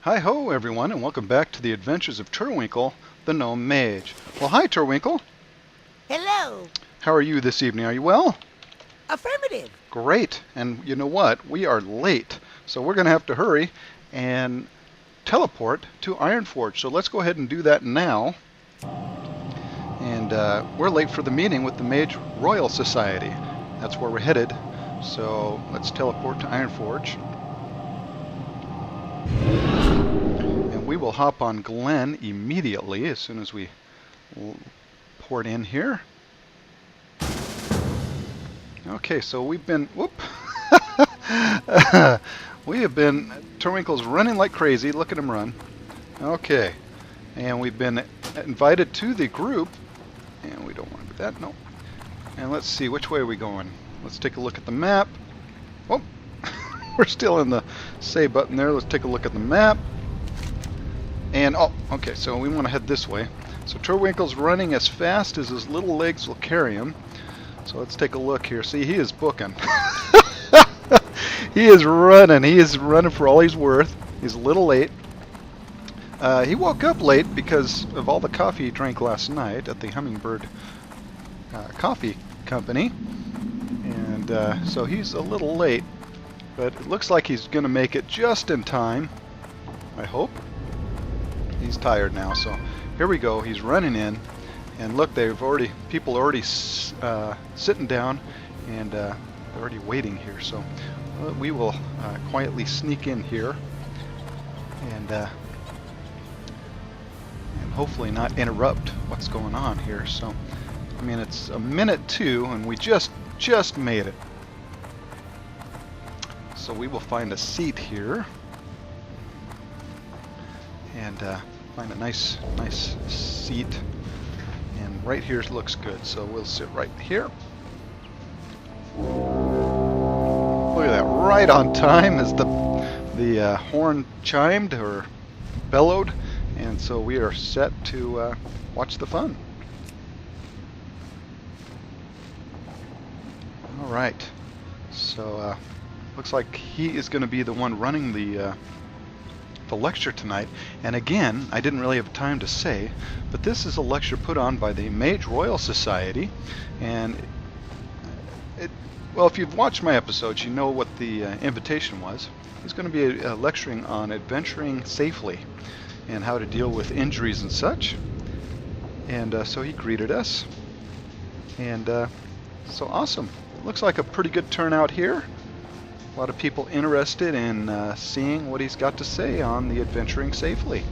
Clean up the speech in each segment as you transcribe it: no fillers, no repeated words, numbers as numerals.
Hi-ho, everyone, and welcome back to the adventures of Turwinkle, the gnome mage. Well, hi, Turwinkle. Hello. How are you this evening? Are you well? Affirmative. Great. And you know what? We are late, so we're going to have to hurry and teleport to Ironforge. So let's go ahead and do that now. And we're late for the meeting with the Mageroyal Society. That's where we're headed. So let's teleport to Ironforge. We will hop on Glenn immediately as soon as we port in here. Okay, so we've been, Turwinkle's running like crazy. Look at him run. Okay, and we've been invited to the group, and we don't want to do that, no. And let's see, which way are we going? Let's take a look at the map. Oh, we're still in the say button there. Let's take a look at the map. And, oh, okay, so we want to head this way. So Turwinkle's running as fast as his little legs will carry him. So let's take a look here. See, he is booking. He is running. He is running for all he's worth. He's a little late. He woke up late because of all the coffee he drank last night at the Hummingbird Coffee Company. And so he's a little late. But it looks like he's going to make it just in time, I hope. He's tired now, so here we go. He's running in, and look, people are already sitting down, and they're already waiting here. So we will quietly sneak in here, and hopefully not interrupt what's going on here. So, I mean, it's a minute 2, and we just made it. So we will find a seat here. And find a nice seat, and right here looks good, so we'll sit right here. Look at that, right on time as the horn chimed or bellowed, and so we are set to watch the fun. All right, so looks like he is going to be the one running the lecture tonight. And again, I didn't really have time to say, but this is a lecture put on by the Mageroyal Society, and well, if you've watched my episodes, you know what the invitation was. He's going to be lecturing on adventuring safely and how to deal with injuries and such. And so he greeted us, and so awesome. Looks like a pretty good turnout here. A lot of people interested in seeing what he's got to say on the adventuring safely.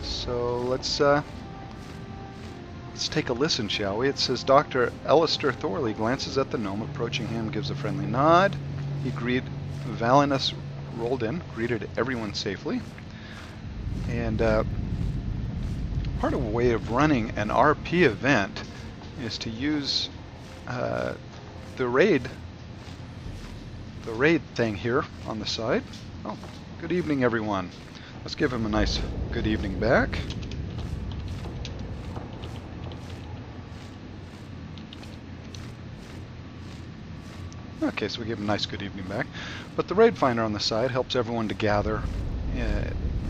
So let's take a listen, shall we? It says, Dr. Alistair Thorley glances at the gnome, approaching him, gives a friendly nod. He Valinus rolled in, greeted everyone safely. And part of a way of running an RP event is to use the raid thing here on the side. Oh, good evening, everyone. Let's give him a nice good evening back. Okay, so we give him a nice good evening back. But the raid finder on the side helps everyone to gather,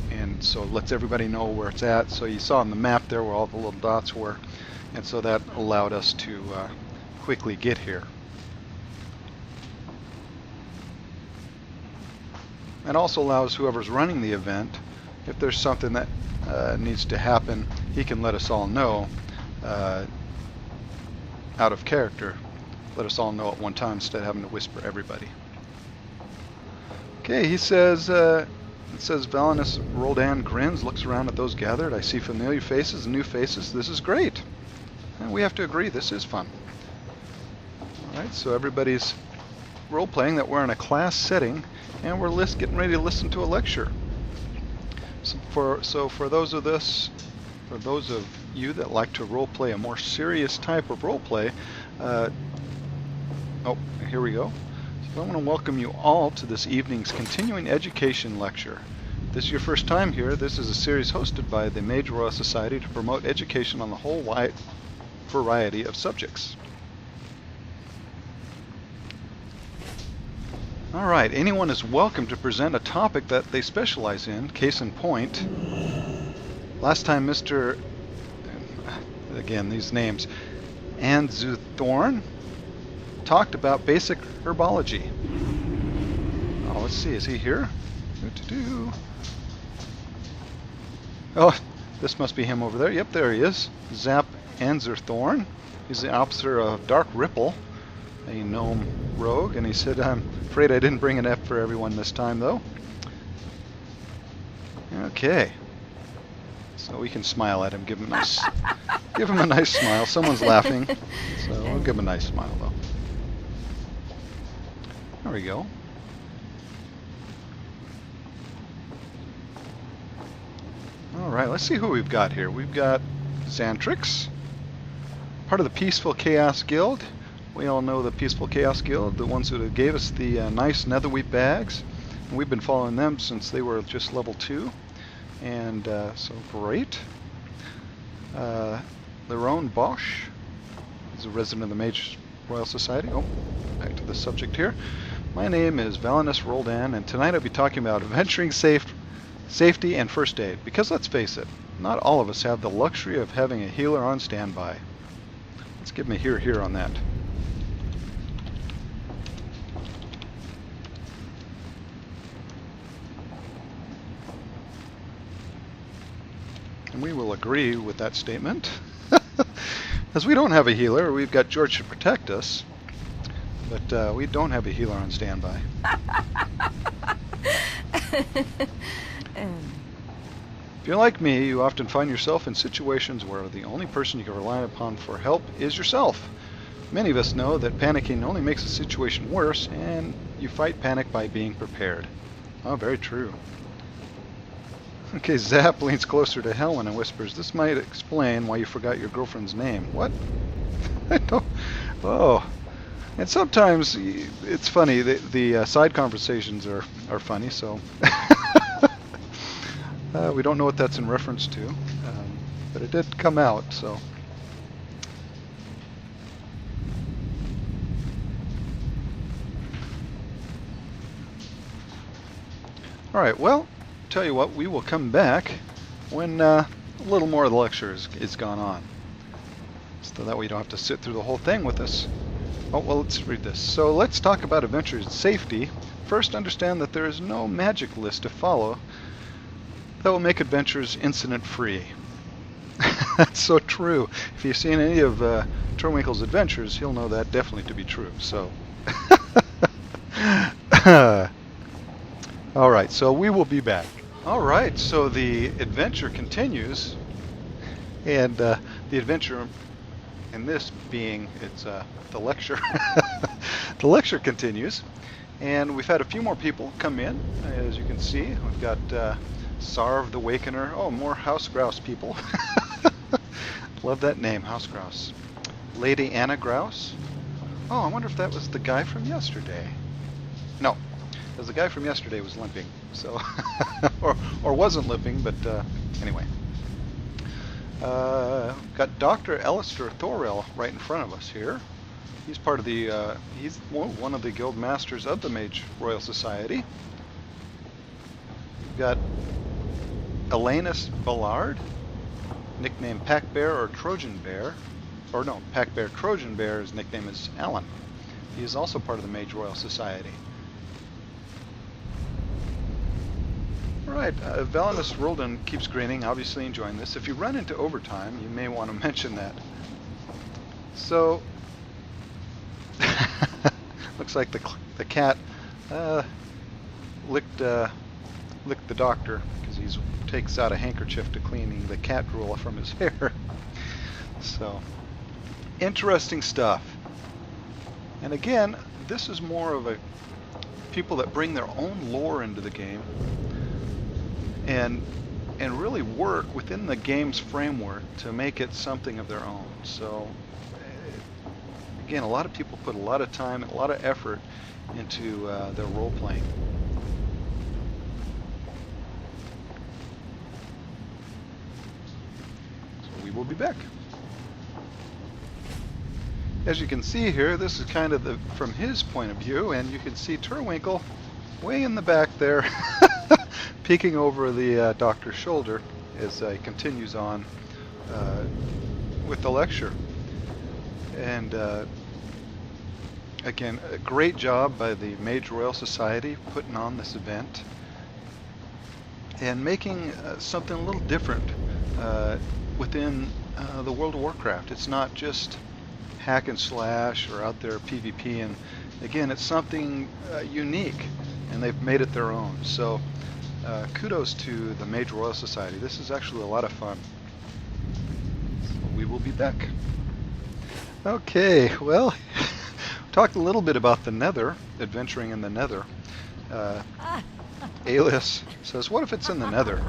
and so lets everybody know where it's at. So you saw on the map there where all the little dots were, and so that allowed us to quickly get here. It also allows whoever's running the event, if there's something that needs to happen, he can let us all know out of character. Let us all know at one time instead of having to whisper everybody. Okay, he says, it says Valinus Roldan grins, looks around at those gathered. I see familiar faces and new faces. This is great. And we have to agree, this is fun. Alright, so everybody's role-playing that we're in a class setting, and we're getting ready to listen to a lecture. So for those of you that like to role play a more serious type of role play, oh, here we go. So I want to welcome you all to this evening's continuing education lecture. If this is your first time here, this is a series hosted by the Mageroyal Society to promote education on the whole wide variety of subjects. Alright, anyone is welcome to present a topic that they specialize in. Case in point, last time Mr. Again, these names, Anzuthorn talked about basic herbology. Oh, let's see, is he here? Oh, this must be him over there. Yep, there he is. Zap Anzuthorn. He's the officer of Dark Ripple, a gnome rogue, and he said, I'm afraid I didn't bring an F for everyone this time, though. Okay. So we can smile at him, give him a nice smile. Someone's laughing, so we'll give him a nice smile, though. There we go. Alright, let's see who we've got here. We've got Xantrix, part of the Peaceful Chaos Guild. We all know the Peaceful Chaos Guild, the ones who gave us the nice netherwheat bags. And we've been following them since they were just level 2. And so great. Lerone Bosch is a resident of the Mageroyal Society. Oh, back to the subject here. My name is Valinus Roldan, and tonight I'll be talking about adventuring safety and first aid. Because let's face it, not all of us have the luxury of having a healer on standby. Let's give him a hear on that. And we will agree with that statement. As we don't have a healer, we've got George to protect us, but we don't have a healer on standby. If you're like me, you often find yourself in situations where the only person you can rely upon for help is yourself. Many of us know that panicking only makes the situation worse, and you fight panic by being prepared. Oh, very true. Okay, Zap leans closer to Helen and whispers, "This might explain why you forgot your girlfriend's name." What? I don't... Oh. And sometimes it's funny, the side conversations are funny, so... we don't know what that's in reference to, but it did come out, so... Alright, well, tell you what, we will come back when a little more of the lecture is gone on. So that way you don't have to sit through the whole thing with us. Oh, well, let's read this. So let's talk about adventure safety. First, understand that there is no magic list to follow that will make adventures incident-free. That's so true. If you've seen any of Turwinkle's adventures, he'll know that definitely to be true. So, all right. So we will be back. All right. So the adventure continues, and the adventure in this being the lecture. The lecture continues, and we've had a few more people come in. As you can see, we've got Sarv the Wakener. Oh, more House Grouse people. Love that name, House Grouse. Lady Anna Grouse. Oh, I wonder if that was the guy from yesterday. No, because the guy from yesterday was limping. So, or wasn't limping, but anyway. Got Dr. Alistair Thorell right in front of us here. He's part of the, he's one of the guild masters of the Mageroyal Society. We've got Elanus Ballard, nicknamed Pack Bear or Trojan Bear. Or no, Pack Bear Trojan Bear, his nickname is Alan. He is also part of the Mageroyal Society. Alright, Valinus Roldan keeps grinning, obviously enjoying this. If you run into overtime, you may want to mention that. So, looks like the cat licked the doctor because he takes out a handkerchief to cleaning the cat drool from his hair. So, interesting stuff. And again, this is more of a people that bring their own lore into the game and really work within the game's framework to make it something of their own. So again, a lot of people put a lot of time and a lot of effort into their role playing. So we will be back. as you can see here, this is kind of from his point of view, and you can see Turwinkle way in the back there, peeking over the doctor's shoulder as he continues on with the lecture. And again, a great job by the Mageroyal Society putting on this event and making something a little different within the World of Warcraft. It's not just hack and slash or out there PvP, and again, it's something unique, and they've made it their own. So kudos to the Mageroyal Society. This is actually a lot of fun. So we will be back. Okay, well, talked a little bit about the Nether, adventuring in the Nether. Alias says, what if it's in the Nether?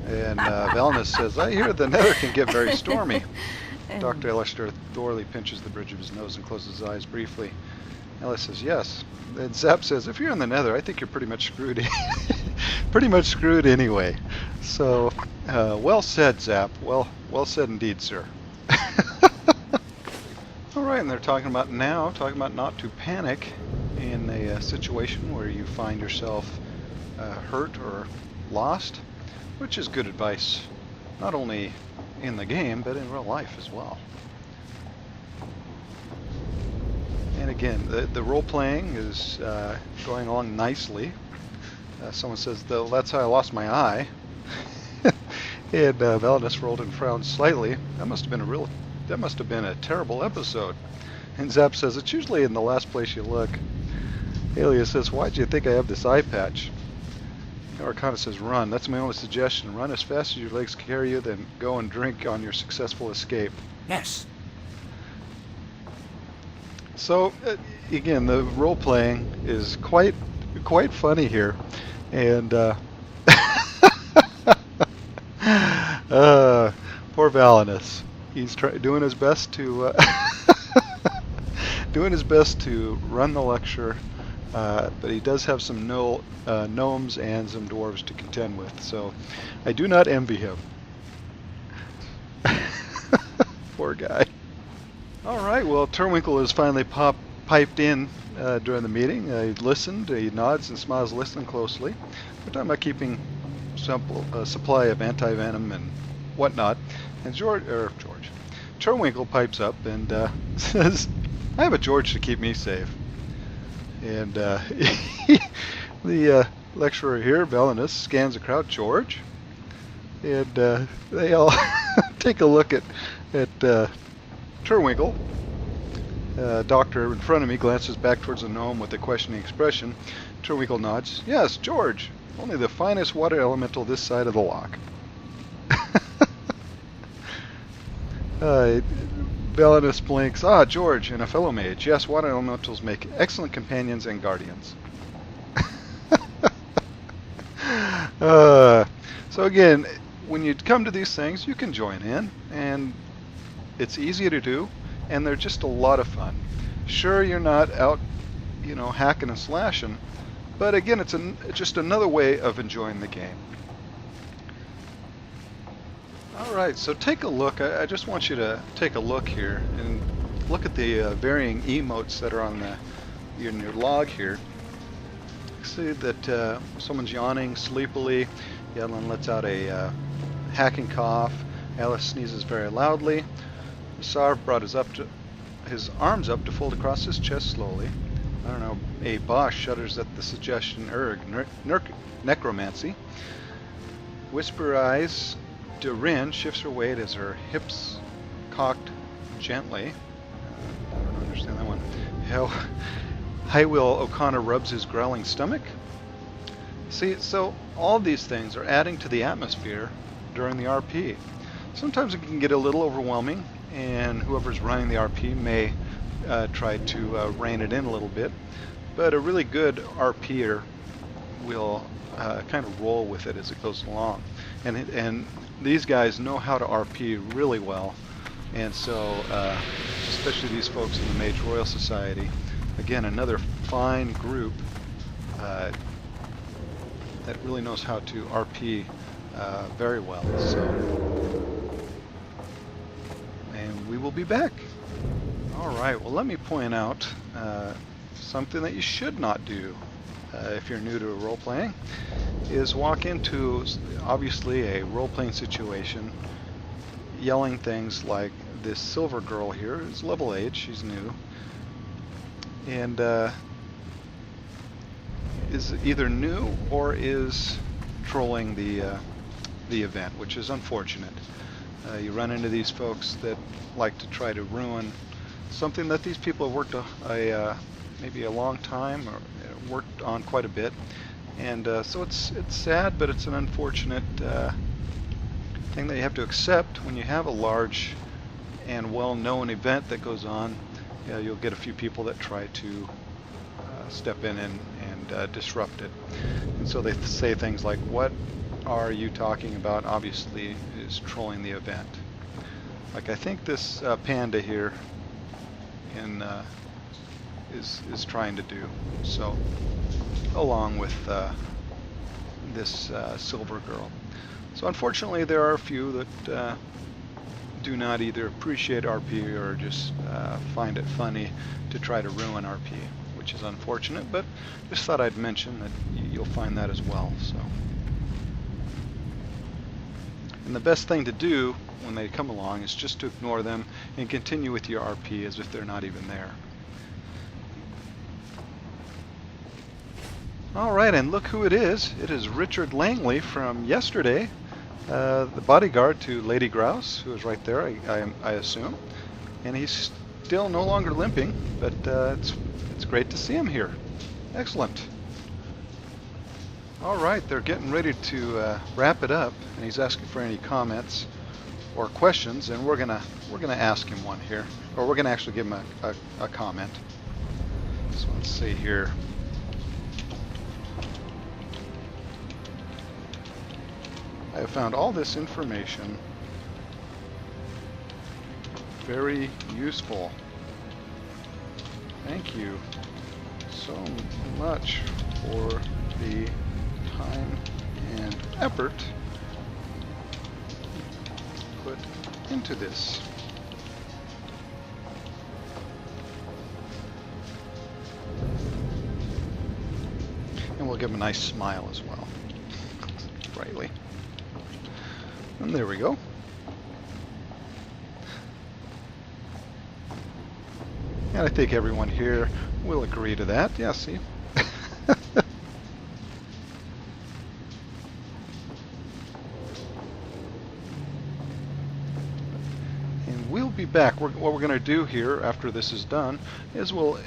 And Valnus says, I hear the Nether can get very stormy. Dr. Alistair thoroughly pinches the bridge of his nose and closes his eyes briefly. Alice says, yes. And Zap says, if you're in the Nether, I think you're pretty much screwed. Pretty much screwed anyway. So, well said, Zap. Well said indeed, sir. Alright, and they're talking about not to panic in a situation where you find yourself hurt or lost, which is good advice, not only in the game, but in real life as well. And again, the role-playing is going along nicely. Someone says, though, that's how I lost my eye. And Valadis rolled and frowned slightly. That must have been a terrible episode. And Zap says, it's usually in the last place you look. Alias says, why do you think I have this eye patch? Arcana says, run. That's my only suggestion. Run as fast as your legs can carry you, then go and drink on your successful escape. Yes. So, again, the role-playing is quite funny here. And, poor Valinus. He's doing his best to run the lecture, but he does have some gnomes and some dwarves to contend with. So I do not envy him. Poor guy. All right. Well, Turwinkle has finally piped in during the meeting. He listened. He nods and smiles, listening closely. We're talking about keeping a supply of anti-venom and whatnot. And Turwinkle pipes up and says, I have a George to keep me safe. And the lecturer here, Valinus, scans the crowd. George? And they all take a look at Turwinkle. Doctor in front of me glances back towards the gnome with a questioning expression. Turwinkle nods. Yes, George. Only the finest water elemental this side of the lock. Valinus blinks. Ah, George, and a fellow mage. Yes, water elementals make excellent companions and guardians. So again, when you come to these things, you can join in, and it's easy to do, and they're just a lot of fun. Sure, you're not out, hacking and slashing, but again, it's just another way of enjoying the game. Alright, so take a look. I just want you to take a look here and look at the varying emotes that are on in your log here. See that someone's yawning sleepily. Yedlin lets out a hacking cough. Alice sneezes very loudly. Sarv brought his arms up to fold across his chest slowly. I don't know. A Bosch shudders at the suggestion. Necromancy. Whisper Eyes. Durin shifts her weight as her hips cocked gently. I don't understand that one. Highwheel O'Connor rubs his growling stomach. See, so all these things are adding to the atmosphere during the RP. Sometimes it can get a little overwhelming, and whoever's running the RP may try to rein it in a little bit. But a really good RPer will kind of roll with it as it goes along. And these guys know how to RP really well, and so especially these folks in the Mageroyal Society, again, another fine group that really knows how to RP very well. So, and we will be back. Alright, well let me point out something that you should not do if you're new to role-playing, is walk into obviously a role-playing situation yelling things like this silver girl here is level 8, she's new, and is either new or is trolling the event, which is unfortunate. You run into these folks that like to try to ruin something that these people have worked maybe a long time or worked on quite a bit, and so it's sad, but it's an unfortunate thing that you have to accept when you have a large and well-known event that goes on. You'll get a few people that try to step in and disrupt it, and so they say things like, "What are you talking about?" Obviously is trolling the event, like I think this panda here is trying to do so, along with this silver girl. So unfortunately there are a few that do not either appreciate RP or just find it funny to try to ruin RP, which is unfortunate, but just thought I'd mention that you'll find that as well. So, and the best thing to do when they come along is just to ignore them and continue with your RP as if they're not even there. Alright, and look who it is. It is Richard Langley from yesterday, the bodyguard to Lady Grouse, who is right there, I assume. And he's still no longer limping, but it's great to see him here. Excellent. Alright, they're getting ready to wrap it up, and he's asking for any comments or questions, and we're gonna ask him one here, or we're gonna actually give him a comment. So let's see here. I have found all this information very useful. Thank you so much for the time and effort put into this. And we'll give him a nice smile as well, brightly. And there we go. And I think everyone here will agree to that. Yeah, see? And we'll be back. What we're going to do here after this is done is we'll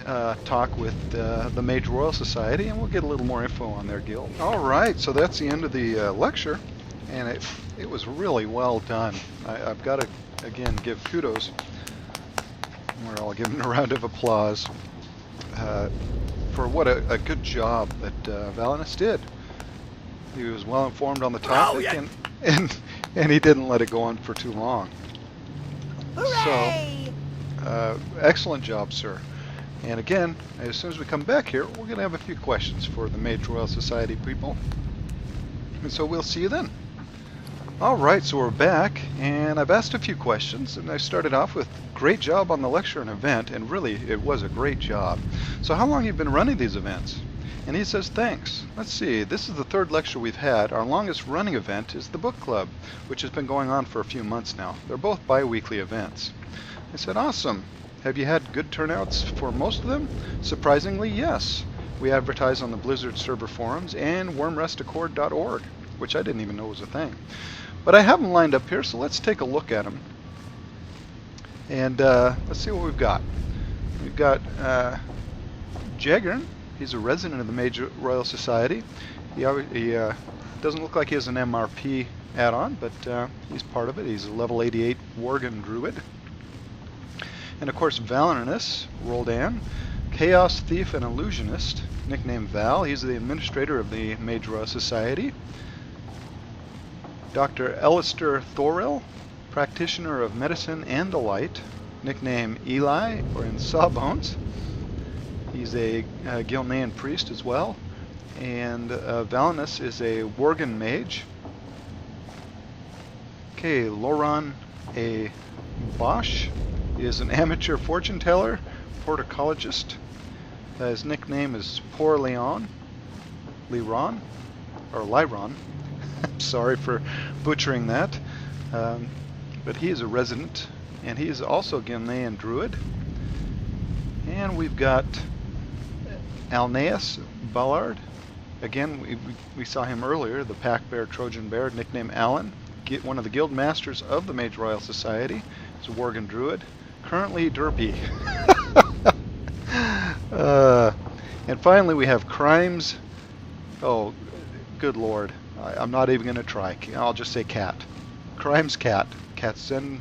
talk with the Mageroyal Society, and we'll get a little more info on their guild. Alright, so that's the end of the lecture. And it was really well done. I've got to, again, give kudos. We're all giving a round of applause for what a good job that Valinus did. He was well informed on the topic, and he didn't let it go on for too long. Hooray! So, excellent job, sir. And again, as soon as we come back here, we're going to have a few questions for the Mageroyal Society people. And so we'll see you then. Alright, so we're back, and I've asked a few questions, and I started off with great job on the lecture and event, and really it was a great job. So how long have you been running these events? And he says, thanks. Let's see, this is the third lecture we've had. Our longest running event is the book club, which has been going on for a few months now. They're both bi-weekly events. I said, awesome. Have you had good turnouts for most of them? Surprisingly, yes. We advertise on the Blizzard server forums and wormrestaccord.org, which I didn't even know was a thing. But I have them lined up here, so let's take a look at them. And let's see what we've got. We've got Jagern. He's a resident of the Mageroyal Society. He doesn't look like he has an MRP add-on, but he's part of it. He's a level 88 Worgen Druid. And of course Valinus, Roldan, Chaos Thief and Illusionist, nicknamed Val. He's the administrator of the Mageroyal Society. Dr. Alistair Thorell, practitioner of medicine and the light, nickname Eli, or in Sawbones. He's a Gilnean priest as well. And Valinus is a Worgen mage. Okay, Loran A. Bosch is an amateur fortune teller, horticulturist. His nickname is Poor Leon, or Lyron. Sorry for butchering that. But he is a resident, and he is also a Ghanaian druid. And we've got Alneas Ballard. Again, we saw him earlier, the pack bear, Trojan bear, nicknamed Alan. One of the guild masters of the Mageroyal Society. He's a Worgen druid. Currently derpy. And finally we have Crimes. Oh, good lord. I'm not even going to try. I'll just say cat. Crimes cat. Katzen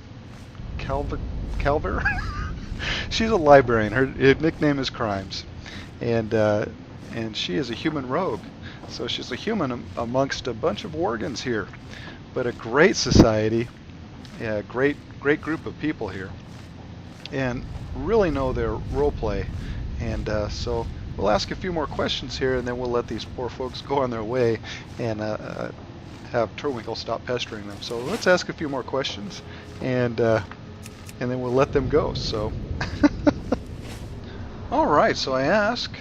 Calver. She's a librarian. Her nickname is Crimes. And she is a human rogue. So she's a human amongst a bunch of Worgens here. But a great society. Yeah, great group of people here. And really know their role play. And so we'll ask a few more questions here, and then we'll let these poor folks go on their way and have Turwinkle stop pestering them. So let's ask a few more questions, and then we'll let them go. So, all right. So I ask,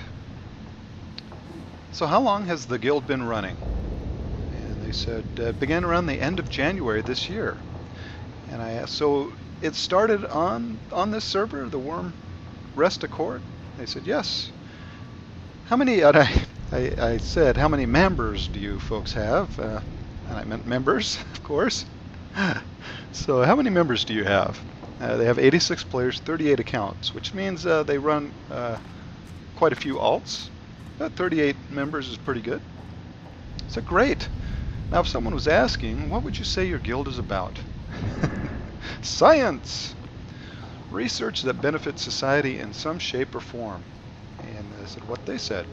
so how long has the guild been running? And they said began around the end of January this year. And I asked, so it started on this server, the Worm Rest Accord? They said yes. How many? I said, how many members do you folks have? And I meant members, of course. So how many members do you have? They have 86 players, 38 accounts, which means they run quite a few alts. 38 members is pretty good. So great. Now if someone was asking, what would you say your guild is about? Science! Research that benefits society in some shape or form. And this is what they said.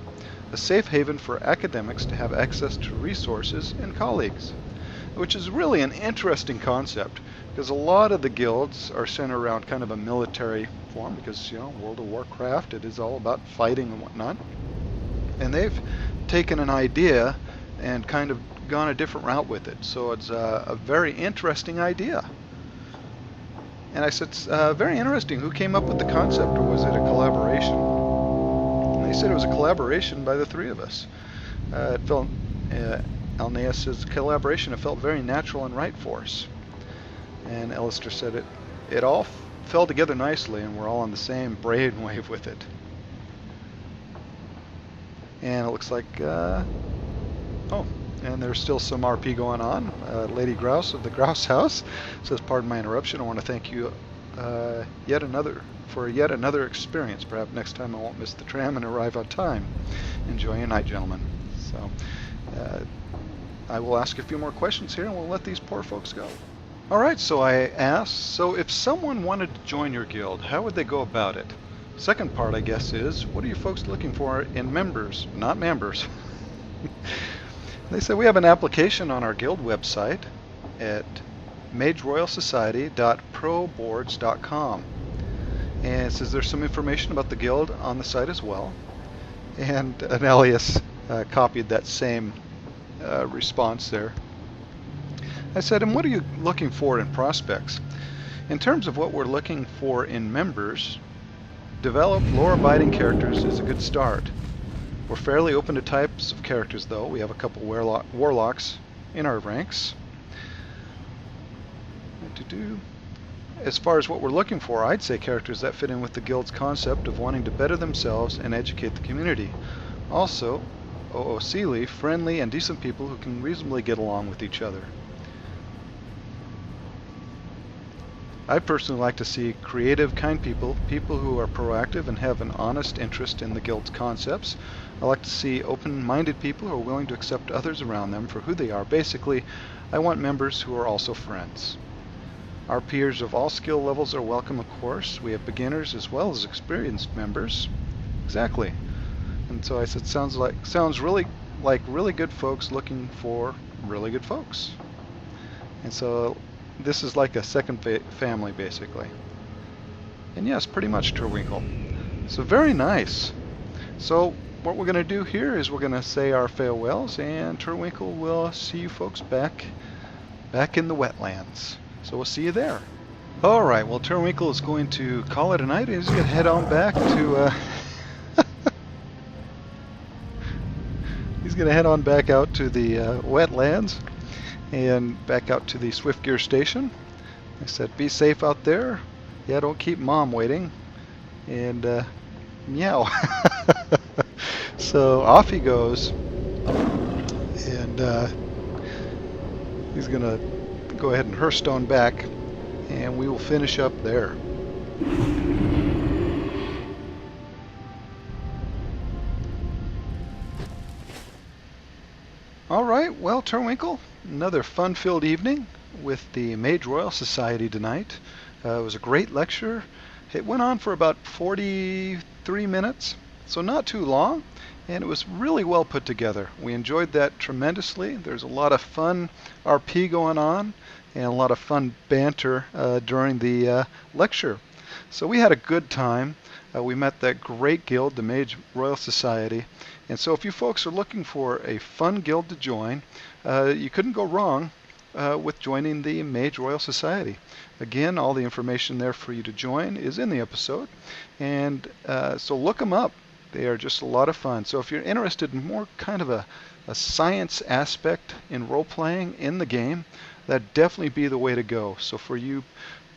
A safe haven for academics to have access to resources and colleagues. Which is really an interesting concept, because a lot of the guilds are centered around kind of a military form, because, you know, World of Warcraft, it is all about fighting and whatnot. And they've taken an idea and kind of gone a different route with it. So it's a very interesting idea. And I said, very interesting. Who came up with the concept, or was it a collaboration? And they said it was a collaboration by the three of us. It felt, Alneas' collaboration, it felt very natural and right for us. And Alistair said it all fell together nicely, and we're all on the same brainwave with it. And it looks like, oh, and there's still some RP going on. Lady Grouse of the Grouse House says, pardon my interruption, I want to thank you yet another experience. Perhaps next time I won't miss the tram and arrive on time. Enjoy your night, gentlemen. So I will ask a few more questions here, and we'll let these poor folks go. All right, so I asked, so if someone wanted to join your guild, how would they go about it? Second part, I guess, is what are you folks looking for in members, not members? They said we have an application on our guild website at mageroyalsociety.proboards.com, and it says there's some information about the guild on the site as well. And an alias copied that same response there. I said, and what are you looking for in prospects? In terms of what we're looking for in members, develop lore-abiding characters is a good start. We're fairly open to types of characters, though. We have a couple warlocks in our ranks. As far as what we're looking for, I'd say characters that fit in with the guild's concept of wanting to better themselves and educate the community. Also, OOCly, friendly and decent people who can reasonably get along with each other. I personally like to see creative, kind people, people who are proactive and have an honest interest in the guild's concepts. I like to see open-minded people who are willing to accept others around them for who they are. Basically, I want members who are also friends. Our peers of all skill levels are welcome, of course. We have beginners as well as experienced members. Exactly. And so I said, sounds really like really good folks looking for really good folks. And so this is like a second family, basically. And yes, pretty much Turwinkle. So very nice. So what we're going to do here is we're going to say our farewells, and Turwinkle will see you folks back in the wetlands. So we'll see you there. All right, well, Turwinkle is going to call it a night. He's going to head on back to. He's going to head on back out to the wetlands and back out to the Swiftgear station. I said, be safe out there. Yeah, don't keep Mom waiting. And meow. So off he goes, and he's going to go ahead and Hearthstone back, and we will finish up there. All right, well, Turwinkle, another fun-filled evening with the Mageroyal Society tonight. It was a great lecture. It went on for about 43 minutes, so not too long, and it was really well put together. We enjoyed that tremendously. There's a lot of fun RP going on and a lot of fun banter during the lecture. So we had a good time. We met that great guild, the Mageroyal Society. And so if you folks are looking for a fun guild to join, you couldn't go wrong with joining the Mageroyal Society. Again, all the information there for you to join is in the episode. And so look them up. They are just a lot of fun. So if you're interested in more kind of a science aspect in role-playing in the game, that'd definitely be the way to go. So for you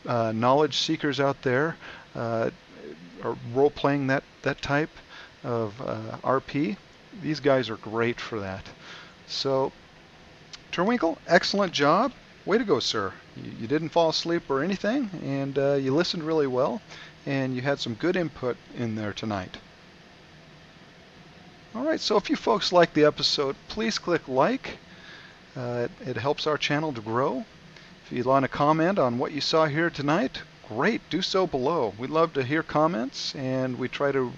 knowledge seekers out there, or role-playing that type of RP, these guys are great for that. So, Turwinkle, excellent job. Way to go, sir. You didn't fall asleep or anything, and you listened really well, and you had some good input in there tonight. All right, so if you folks like the episode, please click like. It helps our channel to grow. If you'd want to comment on what you saw here tonight, great, do so below. We love to hear comments, and we try to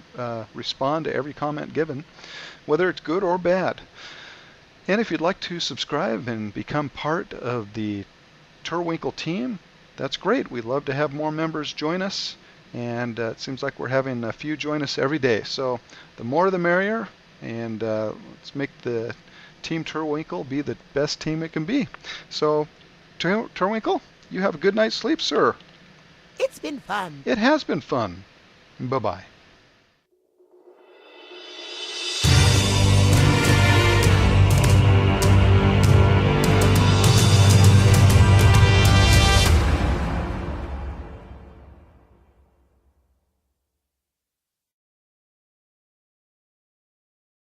respond to every comment given, whether it's good or bad. And if you'd like to subscribe and become part of the Turwinkle team, that's great. We'd love to have more members join us, and it seems like we're having a few join us every day. So the more the merrier, and let's make the Team Turwinkle be the best team it can be. So, Turwinkle, you have a good night's sleep, sir. It's been fun. It has been fun. Bye-bye.